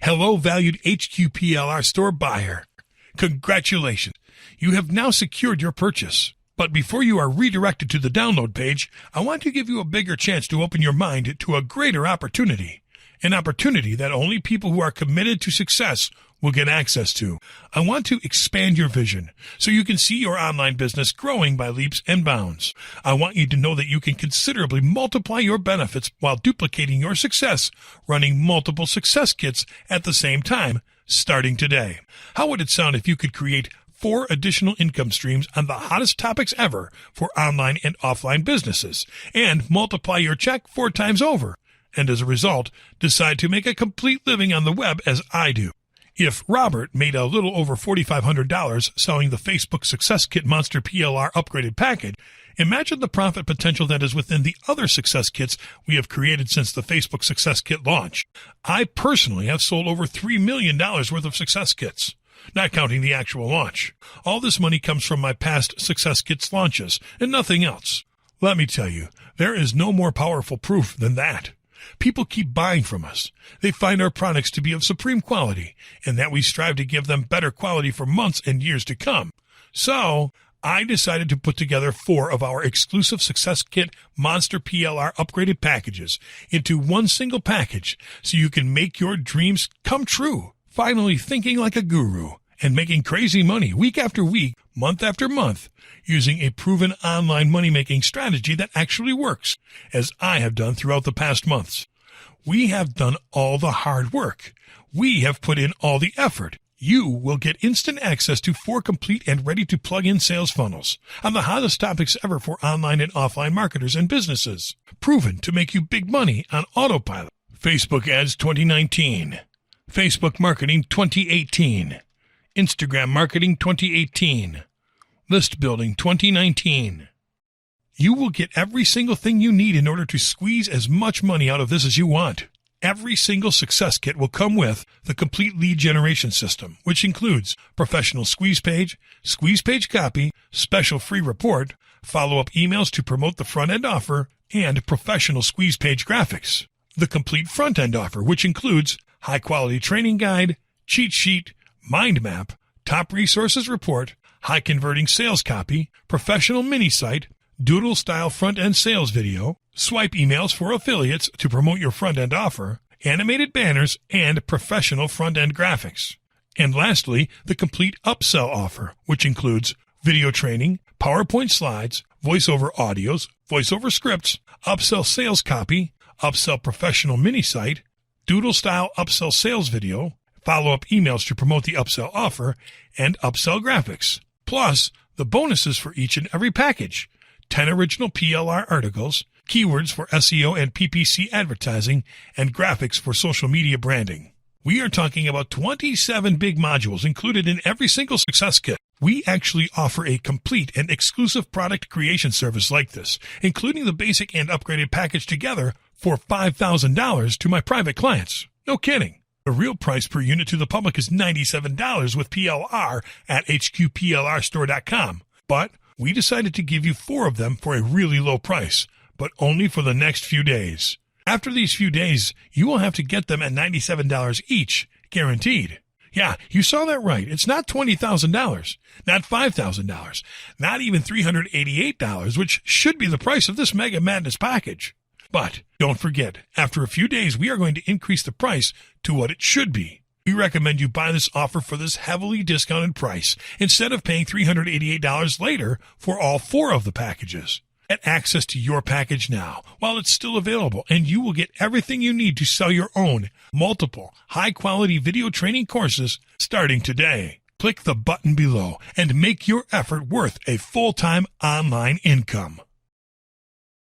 Hello, valued HQPLR store buyer. Congratulations. You have now secured your purchase. But before you are redirected to the download page, I want to give you a bigger chance to open your mind to a greater opportunity. An opportunity that only people who are committed to success will get access to. I want to expand your vision so you can see your online business growing by leaps and bounds. I want you to know that you can considerably multiply your benefits while duplicating your success, running multiple success kits at the same time, starting today. How would it sound if you could create 4 additional income streams on the hottest topics ever for online and offline businesses and multiply your check 4 times over? And as a result, decide to make a complete living on the web as I do. If Robert made a little over $4,500 selling the Facebook Success Kit Monster PLR upgraded package, imagine the profit potential that is within the other success kits we have created since the Facebook Success Kit launch. I personally have sold over $3 million worth of success kits, not counting the actual launch. All this money comes from my past success kits launches and nothing else. Let me tell you, there is no more powerful proof than that. People keep buying from us. They find our products to be of supreme quality and that we strive to give them better quality for months and years to come. So I decided to put together 4 of our exclusive Success Kit Monster PLR upgraded packages into one single package so you can make your dreams come true. Finally thinking like a guru and making crazy money week after week, month after month, using a proven online money-making strategy that actually works, as I have done throughout the past months. We have done all the hard work. We have put in all the effort. You will get instant access to 4 complete and ready-to-plug-in sales funnels on the hottest topics ever for online and offline marketers and businesses, proven to make you big money on autopilot. Facebook Ads 2019, Facebook Marketing 2018, Instagram Marketing 2018, List Building 2019. You will get every single thing you need in order to squeeze as much money out of this as you want. Every single success kit will come with the complete lead generation system, which includes professional squeeze page copy, special free report, follow-up emails to promote the front-end offer, and professional squeeze page graphics. The complete front-end offer, which includes high-quality training guide, cheat sheet, mind map, top resources report, high-converting sales copy, professional mini-site, doodle-style front-end sales video, swipe emails for affiliates to promote your front-end offer, animated banners, and professional front-end graphics. And lastly, the complete upsell offer, which includes video training, PowerPoint slides, voiceover audios, voiceover scripts, upsell sales copy, upsell professional mini-site, doodle-style upsell sales video, follow-up emails to promote the upsell offer, and upsell graphics. Plus, the bonuses for each and every package: 10 original PLR articles, keywords for SEO and PPC advertising, and graphics for social media branding. We are talking about 27 big modules included in every single success kit. We actually offer a complete and exclusive product creation service like this, including the basic and upgraded package together for $5,000 to my private clients. No kidding. The real price per unit to the public is $97 with PLR at hqplrstore.com. But we decided to give you 4 of them for a really low price, but only for the next few days. After these few days, you will have to get them at $97 each, guaranteed. Yeah, you saw that right. It's not $20,000, not $5,000, not even $388, which should be the price of this Mega Madness package. But don't forget, after a few days, we are going to increase the price to what it should be. We recommend you buy this offer for this heavily discounted price instead of paying $388 later for all 4 of the packages. Get access to your package now while it's still available, and you will get everything you need to sell your own multiple high-quality video training courses starting today. Click the button below and make your effort worth a full-time online income.